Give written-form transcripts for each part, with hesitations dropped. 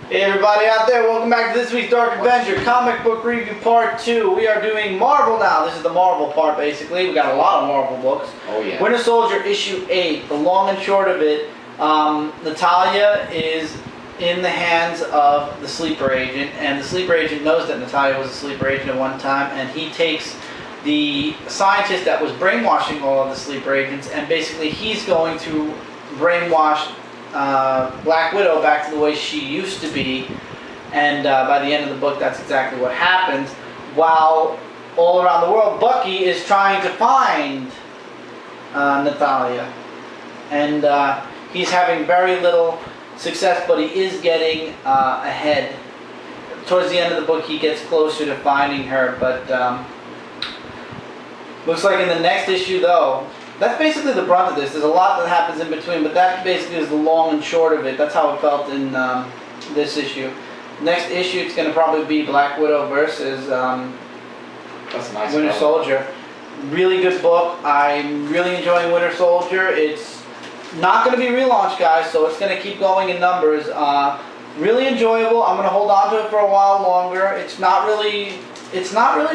Hey everybody out there, welcome back to this week's Dark Avenger Comic Book Review Part 2. We are doing Marvel now. This is the Marvel part basically. We got a lot of Marvel books. Oh yeah. Winter Soldier issue 8. The long and short of it, Natalia is in the hands of the sleeper agent, and the sleeper agent knows that Natalia was a sleeper agent at one time, and he takes the scientist that was brainwashing all of the sleeper agents, and basically he's going to brainwash Black Widow back to the way she used to be, and by the end of the book that's exactly what happens, while all around the world Bucky is trying to find Natalia, and he's having very little success, but he is getting ahead. Towards the end of the book he gets closer to finding her, but looks like in the next issue though, that's basically the brunt of this. There's a lot that happens in between, but that basically is the long and short of it. That's how it felt in this issue. Next issue, it's going to probably be Black Widow versus That's a nice Winter Soldier. Really good book. I'm really enjoying Winter Soldier. It's not going to be relaunched, guys, so it's going to keep going in numbers. Really enjoyable. I'm going to hold on to it for a while longer. It's not really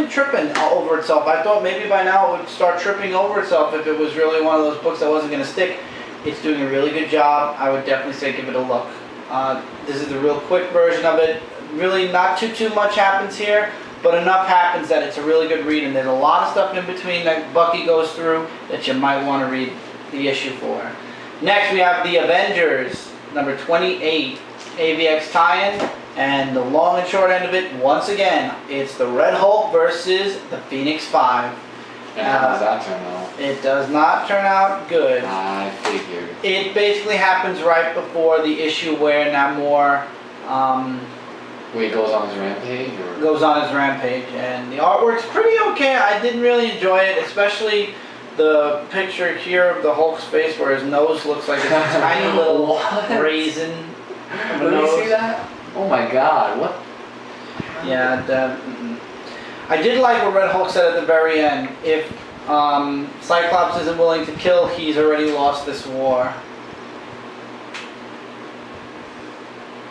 tripping over itself. I thought maybe by now it would start tripping over itself if it was really one of those books that wasn't going to stick. It's doing a really good job. I would definitely say give it a look. This is the real quick version of it. Really not too much happens here, but enough happens that it's a really good read, and there's a lot of stuff in between that Bucky goes through that you might want to read the issue for. Next we have the Avengers, number 28, AVX tie-in. And the long and short end of it, once again, it's the Red Hulk versus the Phoenix 5. And how does that turn out? It does not turn out good. I figured. It basically happens right before the issue where Namor Wait, goes on his rampage? Or? goes on his rampage. And the artwork's pretty okay. I didn't really enjoy it, especially the picture here of the Hulk's face where his nose looks like a tiny little raisin. Let me see that. Oh my god, what? Yeah, I did like what Red Hulk said at the very end. If Cyclops isn't willing to kill, he's already lost this war.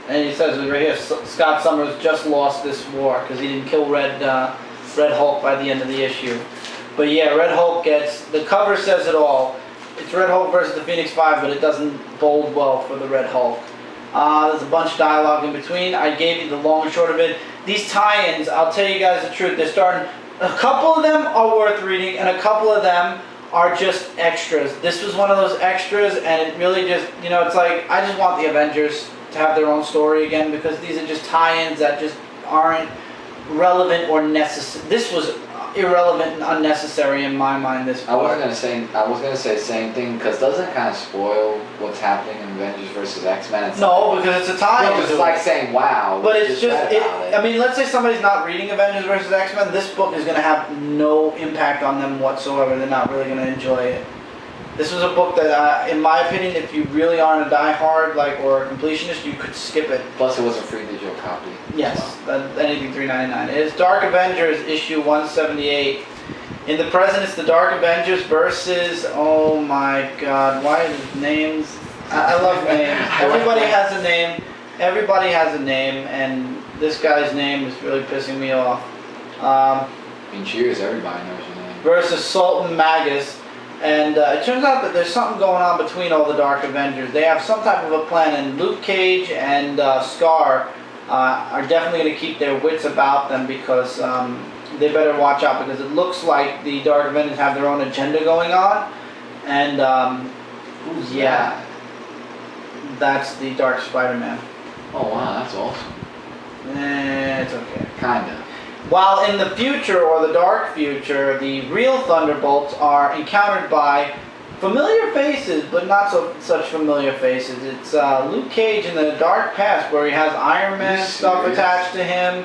And he says right here, Scott Summers just lost this war because he didn't kill Red Hulk by the end of the issue. But yeah, Red Hulk gets, the cover says it all. It's Red Hulk versus the Phoenix 5, but it doesn't bode well for the Red Hulk. There's a bunch of dialogue in between. I gave you the long and short of it. These tie-ins, I'll tell you guys the truth, they're starting, a couple of them are worth reading, and a couple of them are just extras. This was one of those extras, and it really just, you know, it's like, I just want the Avengers to have their own story again, because these are just tie-ins that just aren't relevant or necessary. This was irrelevant and unnecessary in my mind. This part. I was gonna say the same thing, because doesn't it kind of spoil what's happening in Avengers versus X-Men? No, because it's a tie-in. No, it's like saying wow. But it's just, I mean, let's say somebody's not reading Avengers versus X-Men. This book is going to have no impact on them whatsoever. They're not really going to enjoy it. This was a book that, in my opinion, if you really aren't a die-hard or a completionist, you could skip it. Plus, it was a free digital copy. Yes, anything $3.99. It's Dark Avengers issue 178. In the present, it's the Dark Avengers versus, oh my god, why are these names? I love names. Everybody has a name. Everybody has a name, and this guy's name is really pissing me off. I mean, cheers, everybody knows your name. Versus Sultan Magus. And it turns out that there's something going on between all the Dark Avengers. They have some type of a plan, and Luke Cage and Scar are definitely going to keep their wits about them, because they better watch out, because it looks like the Dark Avengers have their own agenda going on. And Who's yeah, that? that's the Dark SpiderMan. Oh wow, that's awesome. It's okay. Kinda. While in the future, or the dark future, the real Thunderbolts are encountered by familiar faces, but not such familiar faces. It's Luke Cage in the dark past, where he has Iron Man stuff attached to him,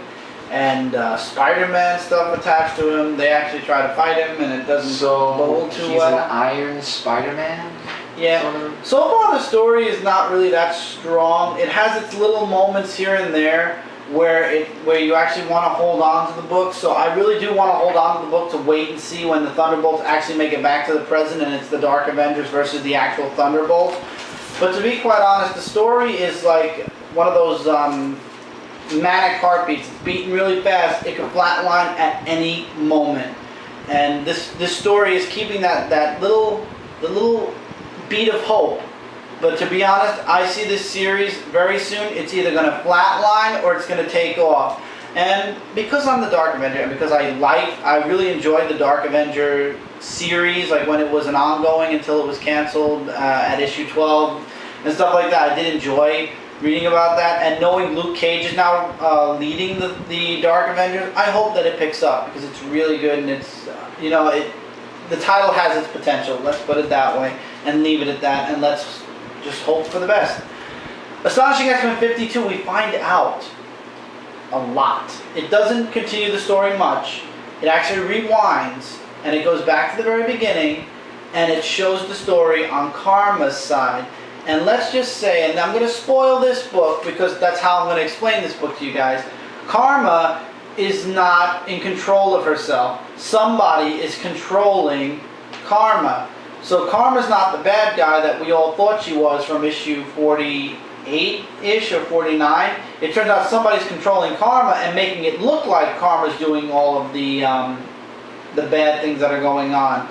and Spider-Man stuff attached to him. They actually try to fight him, and it doesn't go too well. He's an Iron Spider-Man? Yeah. So far the story is not really that strong. It has its little moments here and there where you actually want to hold on to the book. So I really do want to hold on to the book to wait and see when the Thunderbolts actually make it back to the present, and it's the Dark Avengers versus the actual Thunderbolts. But to be quite honest, the story is like one of those manic heartbeats. It's beating really fast. It could flatline at any moment. And this story is keeping the little beat of hope. But to be honest, I see this series very soon. It's either going to flatline or it's going to take off. And because I'm the Dark Avenger, and because I really enjoyed the Dark Avenger series, like when it was an ongoing until it was canceled at issue 12 and stuff like that. I did enjoy reading about that, and knowing Luke Cage is now leading the Dark Avengers, I hope that it picks up because it's really good, and it's the title has its potential. Let's put it that way and leave it at that, and let's just hope for the best. Astonishing X-Men 52, we find out a lot. It doesn't continue the story much. It actually rewinds and it goes back to the very beginning, and it shows the story on Karma's side. And let's just say, and I'm going to spoil this book because that's how I'm going to explain this book to you guys. Karma is not in control of herself. Somebody is controlling Karma. So Karma's not the bad guy that we all thought she was from issue 48-ish or 49. It turns out somebody's controlling Karma and making it look like Karma's doing all of the bad things that are going on.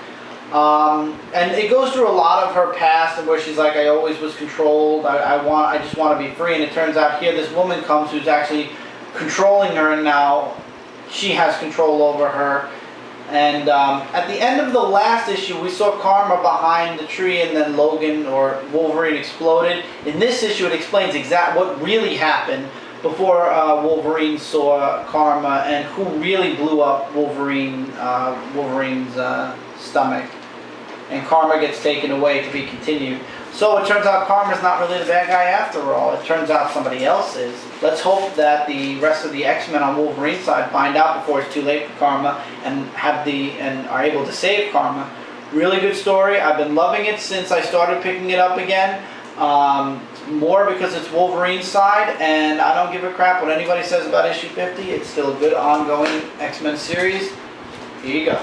And it goes through a lot of her past, and where she's like, I always was controlled, I just want to be free. And it turns out here this woman comes who's actually controlling her, and now she has control over her. And at the end of the last issue, we saw Karma behind the tree, and then Logan or Wolverine exploded. In this issue, it explains exactly what really happened before Wolverine saw Karma, and who really blew up Wolverine's stomach. And Karma gets taken away to be continued. So it turns out Karma's not really the bad guy after all. It turns out somebody else is. Let's hope that the rest of the X-Men on Wolverine's side find out before it's too late for Karma and are able to save Karma. Really good story. I've been loving it since I started picking it up again. More because it's Wolverine's side, and I don't give a crap what anybody says about issue 50. It's still a good ongoing X-Men series. Here you go.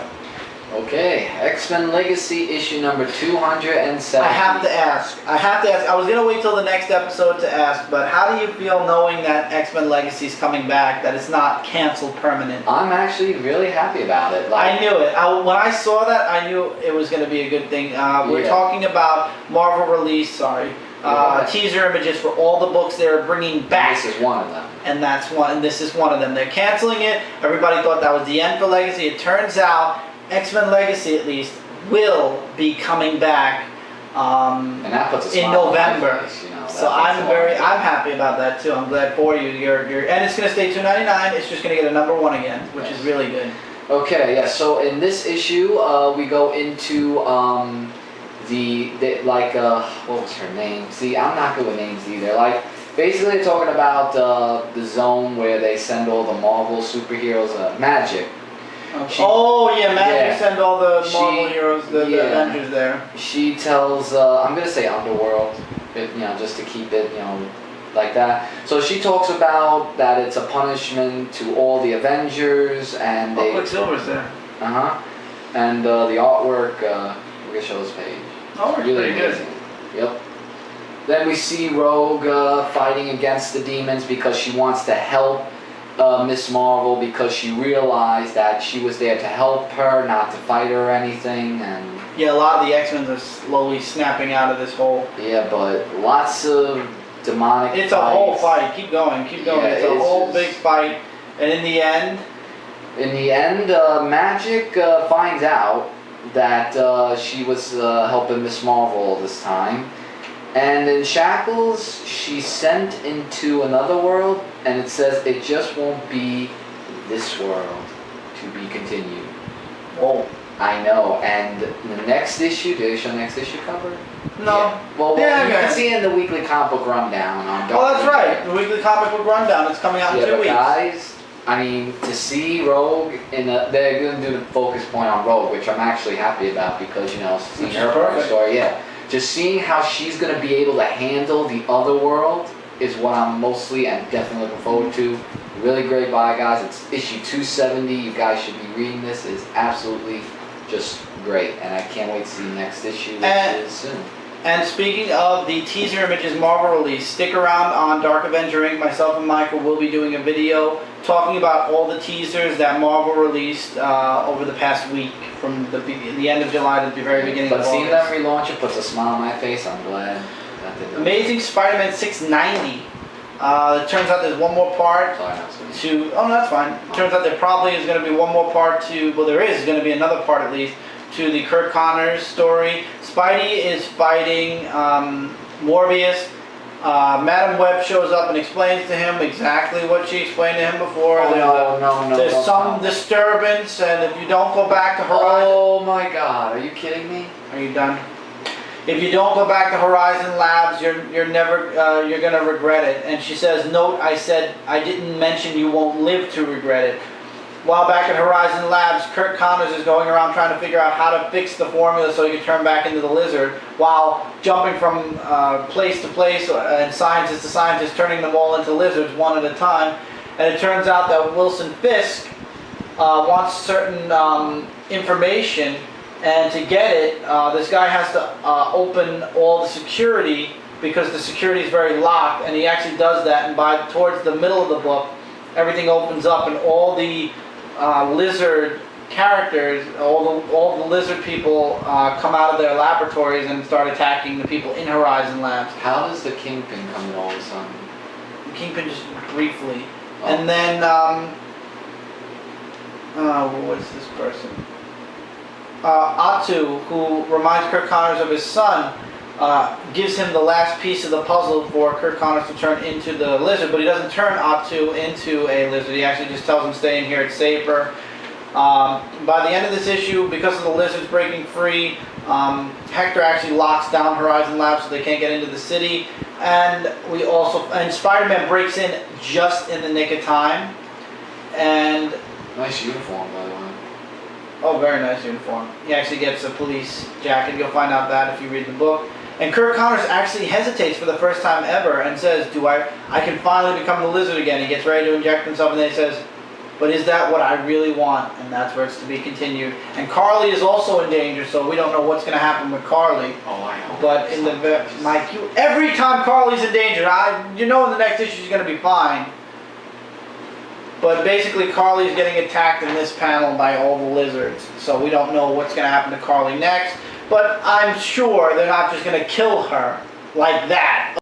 Okay, X-Men Legacy issue number 270. I have to ask. I was going to wait till the next episode to ask, but how do you feel knowing that X-Men Legacy is coming back, that it's not canceled permanent? I'm actually really happy about it. I knew it. When I saw that, I knew it was going to be a good thing. We're talking about Marvel release, teaser images for all the books they're bringing back. This is one of them. And this is one of them. They're canceling it. Everybody thought that was the end for Legacy. It turns out X-Men Legacy, at least, will be coming back and that puts a in November. So I'm happy about that too. I'm glad for you. And it's going to stay $2.99. It's just going to get a #1 again, which is really good. Okay, yeah. So in this issue, we go into what was her name? See, I'm not good with names either. Like, basically, they're talking about the zone where they send all the Marvel superheroes, Magic. Magic send all the Marvel heroes, the Avengers there. She tells, I'm going to say Underworld, just to keep it, like that. So she talks about that it's a punishment to all the Avengers, and they... Quicksilver's there. And the artwork, we're going to show this page. Oh, it's really pretty good. Yep. Then we see Rogue fighting against the demons because she wants to help Miss Marvel, because she realized that she was there to help her, not to fight her or anything. And yeah, a lot of the X-Men are slowly snapping out of this hole. Yeah, but lots of demonic It's fights. A whole fight. Keep going. Yeah, it's a whole big fight. And in the end, Magic finds out that she was helping Miss Marvel all this time. And in shackles, she's sent into another world, and it says it just won't be this world to be continued. Whoa. I know, and the next issue, did they show next issue cover? No. Yeah. Well, you can see in the weekly comic book rundown on Dark that's right. The weekly comic book rundown. It's coming out in 2 weeks. Guys, I mean, to see Rogue they're going to do the focus point on Rogue, which I'm actually happy about because, seeing her story, just seeing how she's going to be able to handle the other world is what I'm mostly and definitely looking forward to. Really great buy, guys. It's issue 270. You guys should be reading this. It's absolutely just great, and I can't wait to see the next issue, which is soon. And speaking of the teaser images Marvel released, stick around on Dark Avenger Inc. Myself and Michael will be doing a video talking about all the teasers that Marvel released over the past week, from the end of July to the very beginning of August. But seeing them relaunch it puts a smile on my face. I'm glad that they did. Amazing Spider-Man 690. It turns out there's one more part to... Oh, no, that's fine. It turns out there probably is going to be one more part to... Well, there is going to be another part at least to the Kurt Connors story. Spidey is fighting Morbius. Madam Web shows up and explains to him exactly what she explained to him before. Oh, no, there's some disturbance, and if you don't go back to Horizon... Oh my God, are you kidding me? Are you done? If you don't go back to Horizon Labs, you're gonna regret it. And she says, "Note, I said I didn't mention you won't live to regret it." While back at Horizon Labs, Kurt Connors is going around trying to figure out how to fix the formula so he can turn back into the Lizard, while jumping from place to place and scientist to scientist, turning them all into lizards one at a time. And it turns out that Wilson Fisk wants certain information, and to get it, this guy has to open all the security, because the security is very locked, and he actually does that, and towards the middle of the book, everything opens up, and all the lizard characters, all the lizard people come out of their laboratories and start attacking the people in Horizon Labs. How does the Kingpin come in all of a sudden? The Kingpin just briefly. Oh. And then, what's this person? Atu, who reminds Kurt Connors of his son, gives him the last piece of the puzzle for Kurt Connors to turn into the lizard, but he doesn't turn Atu into a lizard. He actually just tells him, "Stay in here, it's safer." By the end of this issue, because of the lizards breaking free, Hector actually locks down Horizon Labs so they can't get into the city, and Spider-Man breaks in just in the nick of time. And nice uniform, by the way. Oh, very nice uniform. He actually gets a police jacket. You'll find out that if you read the book. And Kurt Connors actually hesitates for the first time ever and says, I can finally become the Lizard again. He gets ready to inject himself, and then he says, "But is that what I really want?" And that's where it's to be continued. And Carly is also in danger, so we don't know what's going to happen with Carly. Oh, I hope. But in the Mike, every time Carly's in danger, in the next issue she's going to be fine. But basically, Carly's getting attacked in this panel by all the lizards, so we don't know what's going to happen to Carly next. But I'm sure they're not just going to kill her like that.